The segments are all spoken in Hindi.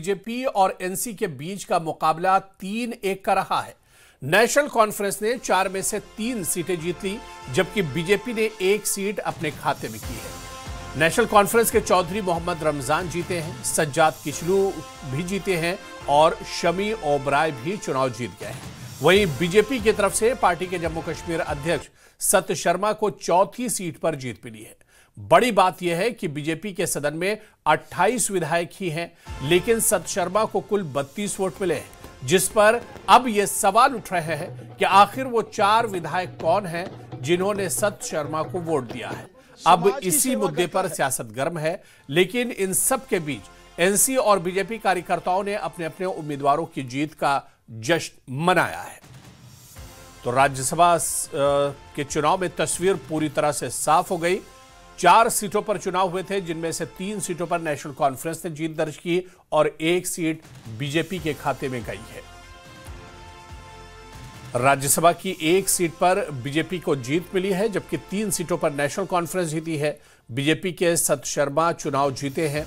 बीजेपी और एनसी के बीच का मुकाबला 3-1 का रहा है। नेशनल कॉन्फ्रेंस ने 4 में से 3 सीटें जीत ली, जबकि बीजेपी ने 1 सीट अपने खाते में की है। नेशनल कॉन्फ्रेंस के चौधरी मोहम्मद रमजान जीते हैं, सज्जाद किचलू भी जीते हैं और शमी ओबराय भी चुनाव जीत गए हैं। वहीं बीजेपी की तरफ से पार्टी के जम्मू कश्मीर अध्यक्ष सत्य शर्मा को चौथी सीट पर जीत मिली है। बड़ी बात यह है कि बीजेपी के सदन में 28 विधायक ही हैं, लेकिन सत्य शर्मा को कुल 32 वोट मिले हैं, जिस पर अब यह सवाल उठ रहे हैं कि आखिर वो 4 विधायक कौन हैं जिन्होंने सत्य शर्मा को वोट दिया है। अब इसी मुद्दे पर सियासत गर्म है, लेकिन इन सब के बीच एनसी और बीजेपी कार्यकर्ताओं ने अपने अपने उम्मीदवारों की जीत का जश्न मनाया है। तो राज्यसभा के चुनाव में तस्वीर पूरी तरह से साफ हो गई। 4 सीटों पर चुनाव हुए थे, जिनमें से 3 सीटों पर नेशनल कॉन्फ्रेंस ने जीत दर्ज की और 1 सीट बीजेपी के खाते में गई है। राज्यसभा की 1 सीट पर बीजेपी को जीत मिली है, जबकि 3 सीटों पर नेशनल कॉन्फ्रेंस जीती है। बीजेपी के सत्य शर्मा चुनाव जीते हैं।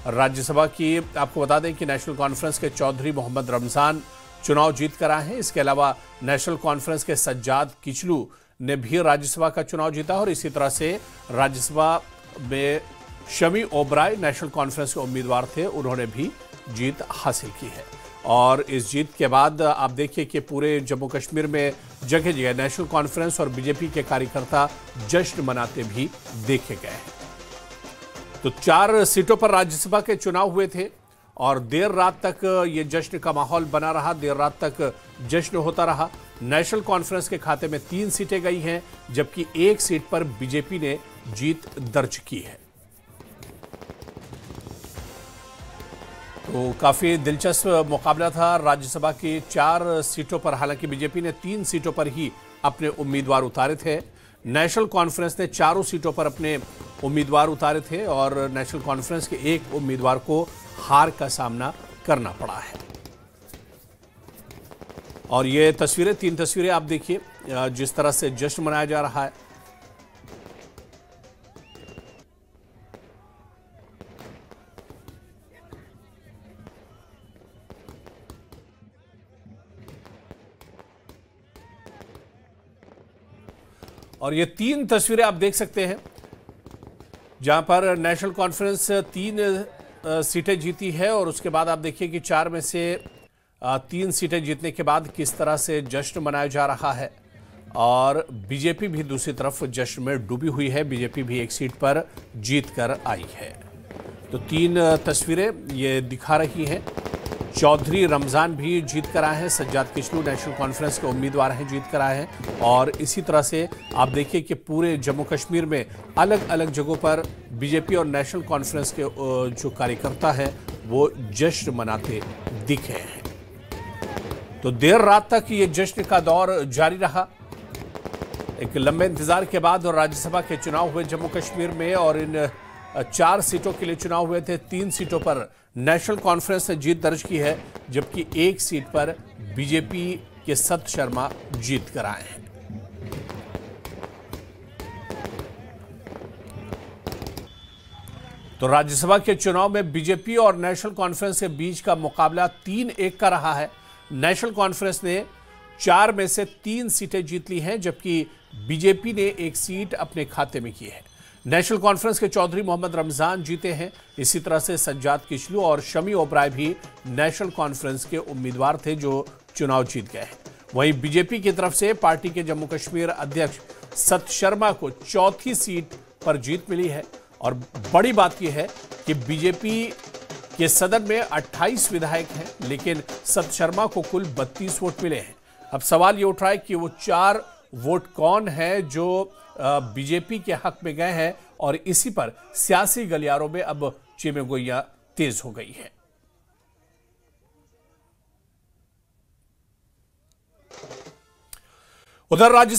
राज्यसभा की आपको बता दें कि नेशनल कॉन्फ्रेंस के चौधरी मोहम्मद रमजान चुनाव जीत कर आए हैं। इसके अलावा नेशनल कॉन्फ्रेंस के सज्जाद किचलू ने भी राज्यसभा का चुनाव जीता और इसी तरह से राज्यसभा में शमी ओबराय नेशनल कॉन्फ्रेंस के उम्मीदवार थे, उन्होंने भी जीत हासिल की है। और इस जीत के बाद आप देखिए कि पूरे जम्मू कश्मीर में जगह जगह नेशनल कॉन्फ्रेंस और बीजेपी के कार्यकर्ता जश्न मनाते भी देखे गए हैं। तो 4 सीटों पर राज्यसभा के चुनाव हुए थे और देर रात तक ये जश्न का माहौल बना रहा, देर रात तक जश्न होता रहा। नेशनल कॉन्फ्रेंस के खाते में 3 सीटें गई हैं, जबकि 1 सीट पर बीजेपी ने जीत दर्ज की है। तो काफी दिलचस्प मुकाबला था राज्यसभा की 4 सीटों पर। हालांकि बीजेपी ने 3 सीटों पर ही अपने उम्मीदवार उतारे थे। नेशनल कॉन्फ्रेंस ने 4 सीटों पर अपने उम्मीदवार उतारे थे और नेशनल कॉन्फ्रेंस के एक उम्मीदवार को हार का सामना करना पड़ा है। और ये तस्वीरें 3 तस्वीरें आप देखिए, जिस तरह से जश्न मनाया जा रहा है। और ये 3 तस्वीरें आप देख सकते हैं, जहां पर नेशनल कॉन्फ्रेंस 3 सीटें जीती है और उसके बाद आप देखिए कि 4 में से 3 सीटें जीतने के बाद किस तरह से जश्न मनाया जा रहा है। और बीजेपी भी दूसरी तरफ जश्न में डूबी हुई है, बीजेपी भी 1 सीट पर जीत कर आई है। तो 3 तस्वीरें ये दिखा रही हैं। चौधरी रमजान भी जीत कर आए हैं, सज्जाद किचलू नेशनल कॉन्फ्रेंस के उम्मीदवार हैं, जीत कर आए हैं। और इसी तरह से आप देखिए कि पूरे जम्मू कश्मीर में अलग अलग जगहों पर बीजेपी और नेशनल कॉन्फ्रेंस के जो कार्यकर्ता हैं वो जश्न मनाते दिखे हैं। तो देर रात तक ये जश्न का दौर जारी रहा। एक लंबे इंतजार के बाद राज्यसभा के चुनाव हुए जम्मू कश्मीर में और इन 4 सीटों के लिए चुनाव हुए थे। 3 सीटों पर नेशनल कॉन्फ्रेंस ने जीत दर्ज की है, जबकि 1 सीट पर बीजेपी के सत्य शर्मा जीत कर आए हैं। तो राज्यसभा के चुनाव में बीजेपी और नेशनल कॉन्फ्रेंस के बीच का मुकाबला 3-1 का रहा है। नेशनल कॉन्फ्रेंस ने 4 में से 3 सीटें जीत ली हैं, जबकि बीजेपी ने 1 सीट अपने खाते में की है। नेशनल कॉन्फ्रेंस के चौधरी मोहम्मद रमजान जीते हैं। इसी तरह से सज्जाद किचलू और शमी ओबराय भी नेशनल कॉन्फ्रेंस के उम्मीदवार थे जो चुनाव जीत गए हैं। वहीं बीजेपी की तरफ से पार्टी के जम्मू कश्मीर अध्यक्ष सत्य शर्मा को चौथी सीट पर जीत मिली है। और बड़ी बात यह है कि बीजेपी के सदन में 28 विधायक हैं, लेकिन सत्य शर्मा को कुल 32 वोट मिले हैं। अब सवाल ये उठ रहा है कि वो 4 वोट कौन है जो बीजेपी के हक में गए हैं, और इसी पर सियासी गलियारों में अब चीमेगोइयां तेज हो गई है। उधर राज्य